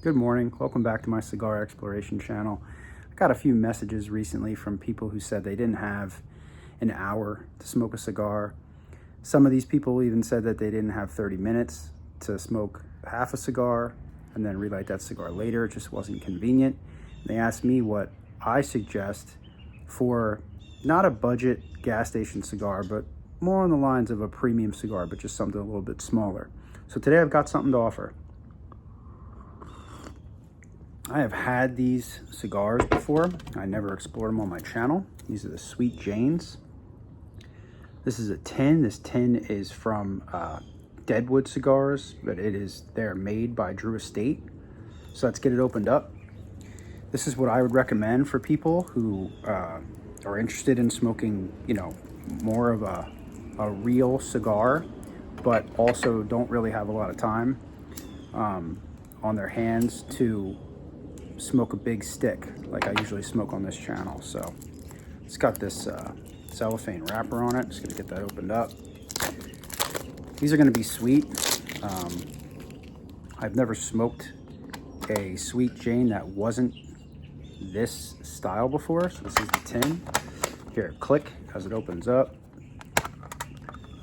Good morning. Welcome back to my cigar exploration channel. I got a few messages recently from people who said they didn't have an hour to smoke a cigar. Some of these people even said that they didn't have 30 minutes to smoke half a cigar and then relight that cigar later. It just wasn't convenient. They asked me what I suggest for not a budget gas station cigar, but more on the lines of a premium cigar, but just something a little bit smaller. So today I've got something to offer. I have had these cigars before. I never explored them on my channel. These are the Sweet Janes. This is a tin. This tin is from Deadwood Cigars, but they're made by Drew Estate. So let's get it opened up. This is what I would recommend for people who are interested in smoking, more of a real cigar, but also don't really have a lot of time on their hands to smoke a big stick like I usually smoke on this channel. So it's got this cellophane wrapper on it. Just gonna get that opened up. These are gonna be sweet. I've never smoked a Sweet Jane that wasn't this style before. So this is the tin. Here, click as it opens up.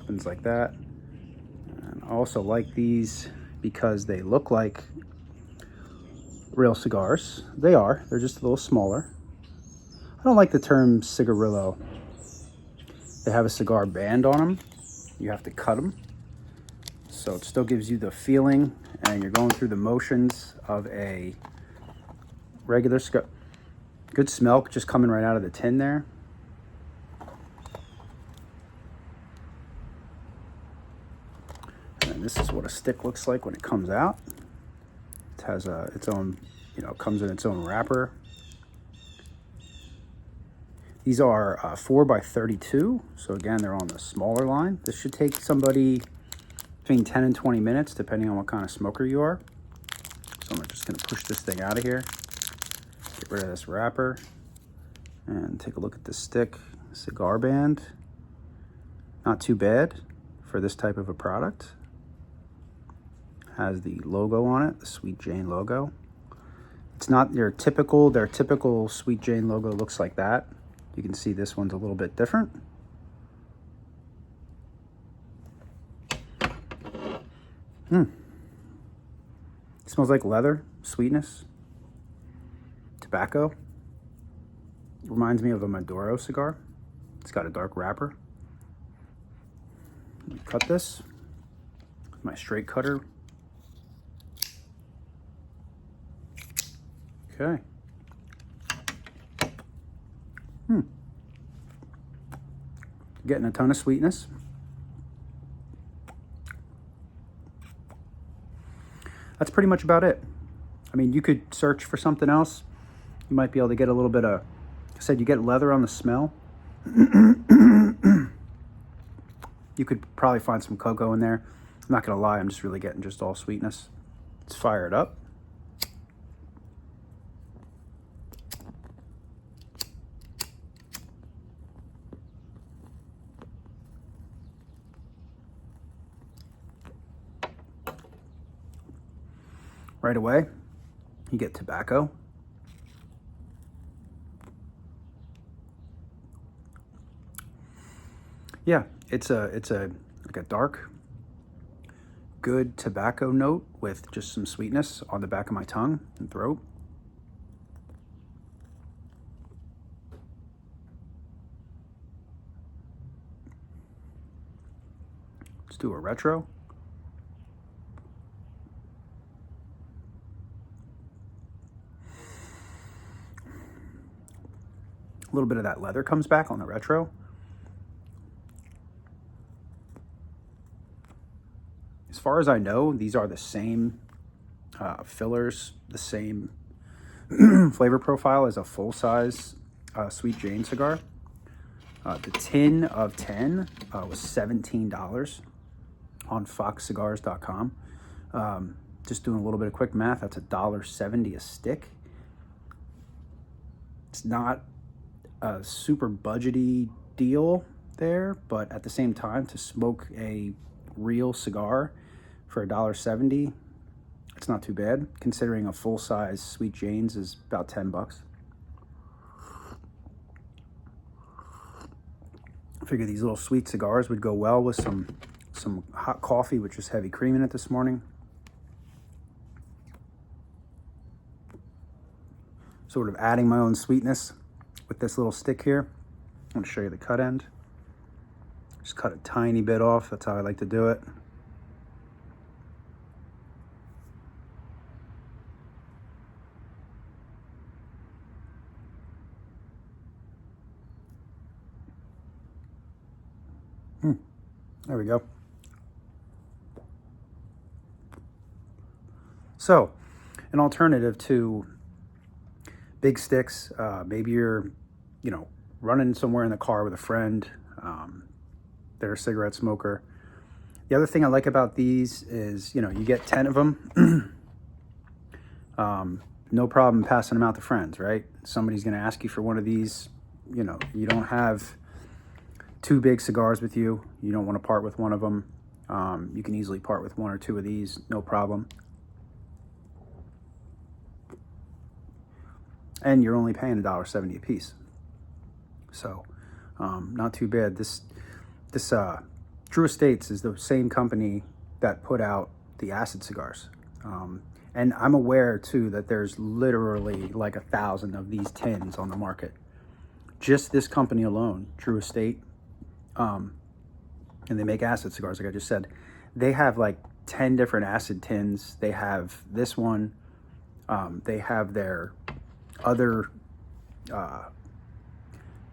Opens like that. And I also like these because they look like real cigars. They're just a little smaller. I don't like the term cigarillo. They have a cigar band on them. You have to cut them. So it still gives you the feeling and you're going through the motions of a regular cigar. Good smell just coming right out of the tin there. And this is what a stick looks like when it comes out. It has its own, comes in its own wrapper. These are 4x32, so again, they're on the smaller line. This should take somebody between 10 and 20 minutes, depending on what kind of smoker you are. So I'm just gonna push this thing out of here, get rid of this wrapper, and take a look at this stick. Cigar band, not too bad for this type of a product. Has the logo on it, the Sweet Jane logo. It's not their typical Sweet Jane logo looks like that. You can see this one's a little bit different. It smells like leather, sweetness, tobacco. It reminds me of a Maduro cigar. It's got a dark wrapper. Let me cut this with my straight cutter. Okay. Getting a ton of sweetness. That's pretty much about it. I mean, you could search for something else. You might be able to get a little bit of, I said you get leather on the smell. You could probably find some cocoa in there. I'm not gonna lie, I'm just really getting just all sweetness. Let's fire it up. Right away, you get tobacco. Yeah, it's like a dark, good tobacco note with just some sweetness on the back of my tongue and throat. Let's do a retro. A little bit of that leather comes back on the retro. As far as I know, these are the same fillers, the same flavor profile as a full-size Sweet Jane cigar. The tin of 10 was $17 on foxcigars.com. Just doing a little bit of quick math, that's $1.70 a stick. It's not a super budgety deal there, but at the same time, to smoke a real cigar for $1.70 It's not too bad, considering a full-size Sweet Jane's is about 10 bucks. I figure these little sweet cigars would go well with some hot coffee with just heavy cream in it this morning. Sort of adding my own sweetness with this little stick here. I'm going to show you the cut end. Just cut a tiny bit off. That's how I like to do it. There we go. So, an alternative to big sticks, maybe you're, running somewhere in the car with a friend, they're a cigarette smoker. The other thing I like about these is, you get 10 of them. No problem passing them out to friends, right? Somebody's going to ask you for one of these. You don't have 2 big cigars with you. You don't want to part with one of them. You can easily part with 1 or 2 of these, no problem. And you're only paying $1.70 a piece. So, not too bad. This True Estates is the same company that put out the acid cigars. And I'm aware too that there's literally like 1,000 of these tins on the market. Just this company alone, True Estate, and they make acid cigars, like I just said. They have like 10 different acid tins. They have this one. They have their other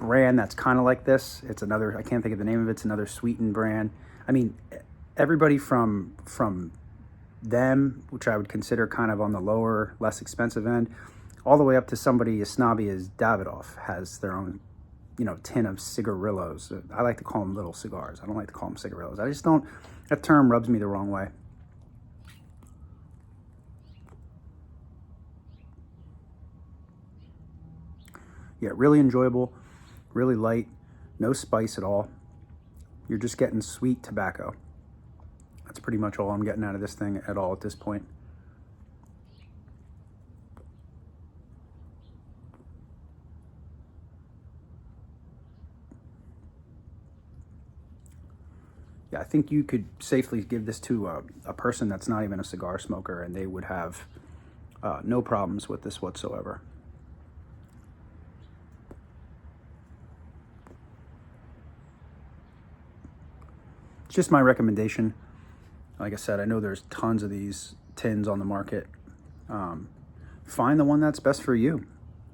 brand that's kind of like this. It's another, I can't think of the name of it. It's another sweetened brand. I mean, everybody from them, which I would consider kind of on the lower, less expensive end, all the way up to somebody as snobby as Davidoff has their own, tin of cigarillos. I like to call them little cigars. I don't like to call them cigarillos. I just don't, that term rubs me the wrong way. Yeah, really enjoyable, really light, no spice at all. You're just getting sweet tobacco. That's pretty much all I'm getting out of this thing at all at this point. Yeah, I think you could safely give this to a person that's not even a cigar smoker, and they would have no problems with this whatsoever. It's just my recommendation. Like I said, I know there's tons of these tins on the market. Find the one that's best for you.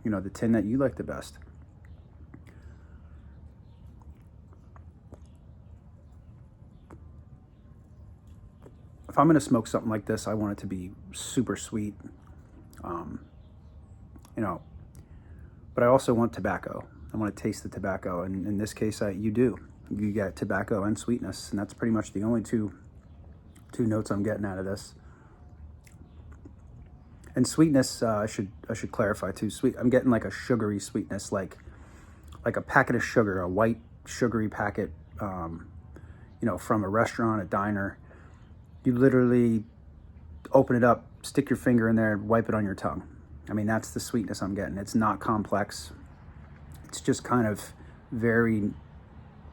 The tin that you like the best. If I'm going to smoke something like this, I want it to be super sweet. But I also want tobacco. I want to taste the tobacco, and in this case, you do. You get tobacco and sweetness, and that's pretty much the only two notes I'm getting out of this. And sweetness, I should clarify too. Sweet, I'm getting like a sugary sweetness, like a packet of sugar, a white sugary packet, from a restaurant, a diner. You literally open it up, stick your finger in there, wipe it on your tongue. I mean, that's the sweetness I'm getting. It's not complex. It's just kind of very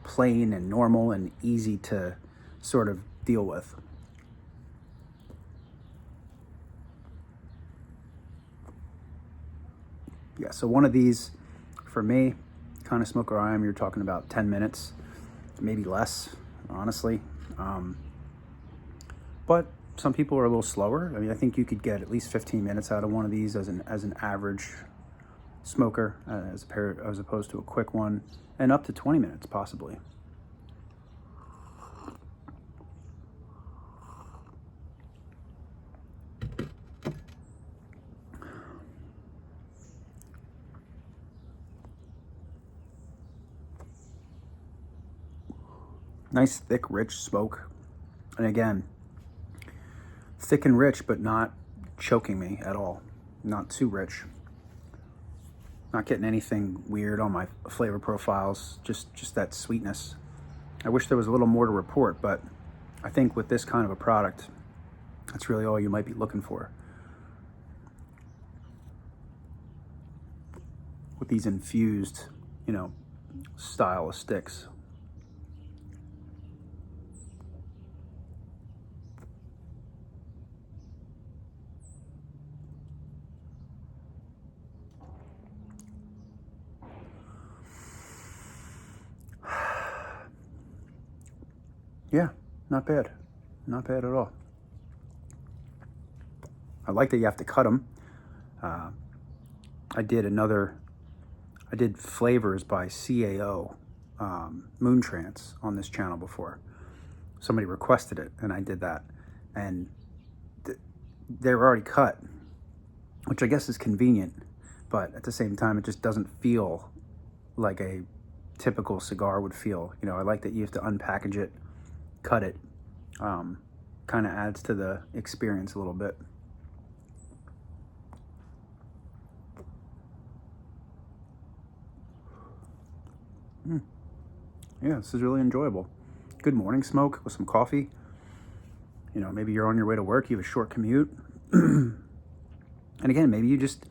plain and normal and easy to sort of deal with. Yeah, so one of these, for me, kind of smoker I am, you're talking about 10 minutes, maybe less, honestly. But some people are a little slower. I mean, I think you could get at least 15 minutes out of one of these as an average smoker, as opposed to a quick one, and up to 20 minutes possibly. Nice, thick, rich smoke. And again, thick and rich, but not choking me at all. Not too rich. Not getting anything weird on my flavor profiles, just that sweetness. I wish there was a little more to report, but I think with this kind of a product, That's really all you might be looking for with these infused, you know, style of sticks. Yeah, not bad. Not bad at all. I like that you have to cut them. I did flavors by CAO, Moon Trance, on this channel before. Somebody requested it, and I did that. And they were already cut, which I guess is convenient, but at the same time, it just doesn't feel like a typical cigar would feel. You know, I like that you have to unpackage it, cut it. Kind of adds to the experience a little bit. Yeah, this is really enjoyable. Good morning smoke with some coffee. You know, maybe you're on your way to work, you have a short commute. And again, maybe you just,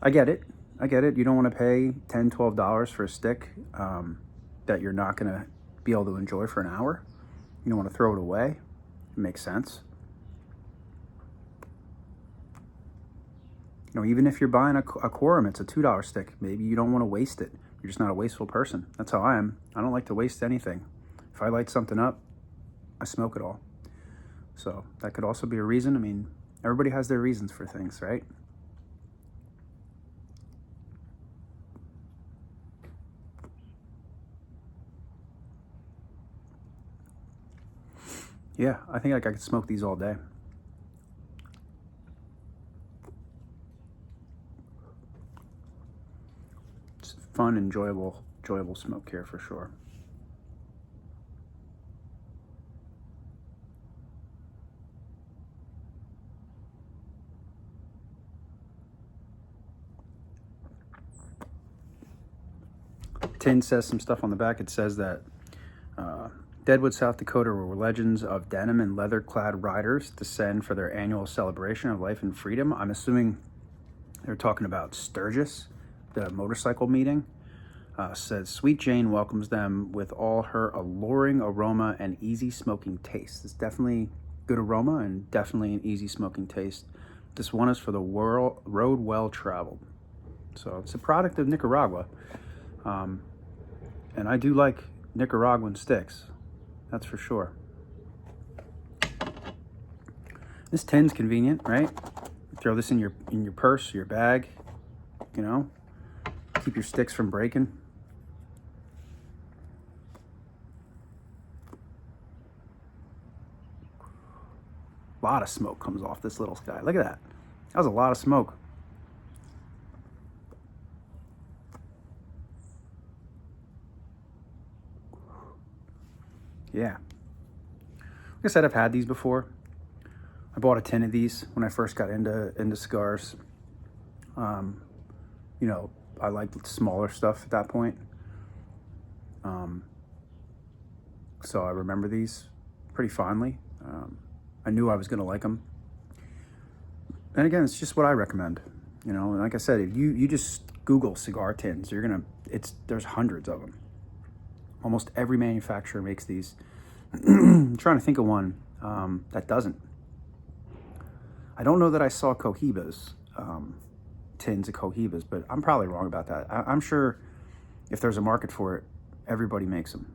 I get it. You don't want to pay $10, $12 for a stick that you're not going to be able to enjoy for an hour. You don't want to throw it away. It makes sense. You know, even if you're buying a quorum, it's a $2 stick. Maybe you don't want to waste it. You're just not a wasteful person. That's how I am. I don't like to waste anything. If I light something up, I smoke it all. So that could also be a reason. I mean, everybody has their reasons for things, right? Yeah, I think like I could smoke these all day. It's fun, enjoyable smoke here for sure. Tin says some stuff on the back. It says that Deadwood, South Dakota, where legends of denim and leather-clad riders descend for their annual celebration of life and freedom. I'm assuming they're talking about Sturgis, the motorcycle meeting. Says, Sweet Jane welcomes them with all her alluring aroma and easy smoking taste. It's definitely good aroma and definitely an easy smoking taste. This one is for the road well traveled. So it's a product of Nicaragua. And I do like Nicaraguan sticks. That's for sure. This tin's convenient, right? Throw this in your purse, your bag, you know, keep your sticks from breaking. A lot of smoke comes off this little guy. Look at that. That was a lot of smoke. Yeah. Like I said, I've had these before. I bought a tin of these when I first got into cigars. You know, I liked smaller stuff at that point. So I remember these pretty fondly. I knew I was going to like them. And again, it's just what I recommend. You know, and like I said, if you just Google cigar tins, there's hundreds of them. Almost every manufacturer makes these. I'm trying to think of one that doesn't. I don't know that I saw Cohibas, tins of Cohibas, but I'm probably wrong about that. I'm sure if there's a market for it, everybody makes them.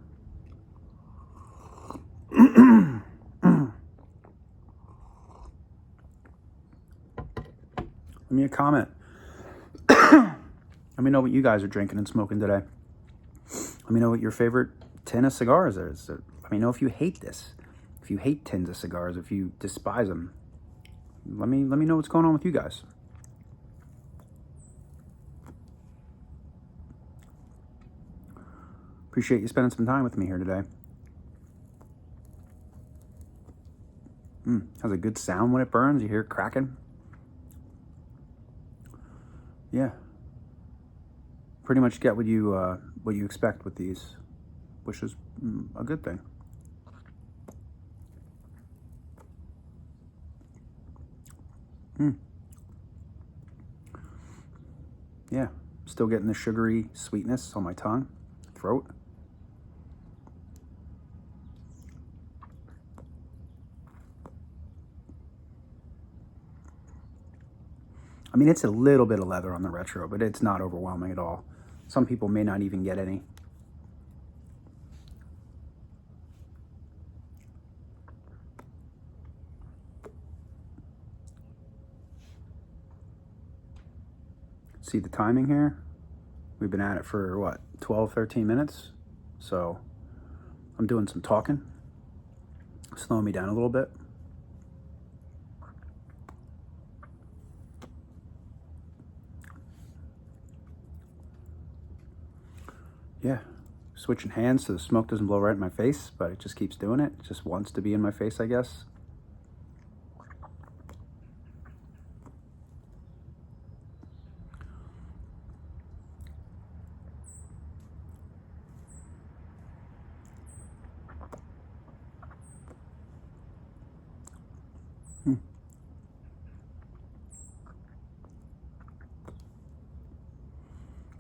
Leave me a comment. Let me know what you guys are drinking and smoking today. Let me know what your favorite tin of cigars is. Let me know if you hate this. If you hate tins of cigars, if you despise them. Let me know what's going on with you guys. Appreciate you spending some time with me here today. Has a good sound when it burns. You hear it cracking. Yeah. Pretty much get what you expect with these, which is a good thing. Yeah, still getting the sugary sweetness on my tongue, throat. I mean, it's a little bit of leather on the retro, but it's not overwhelming at all. Some people may not even get any. See the timing here? We've been at it for what, 12, 13 minutes? So I'm doing some talking, slowing me down a little bit. Yeah, switching hands so the smoke doesn't blow right in my face, but it just keeps doing it. It just wants to be in my face, I guess.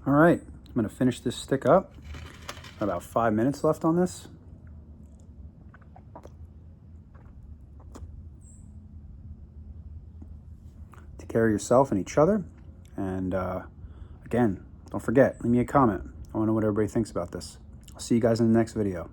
All right, I'm gonna finish this stick up. About 5 minutes left on this. Take care of yourself and each other. And again, don't forget, leave me a comment. I wanna know what everybody thinks about this. I'll see you guys in the next video.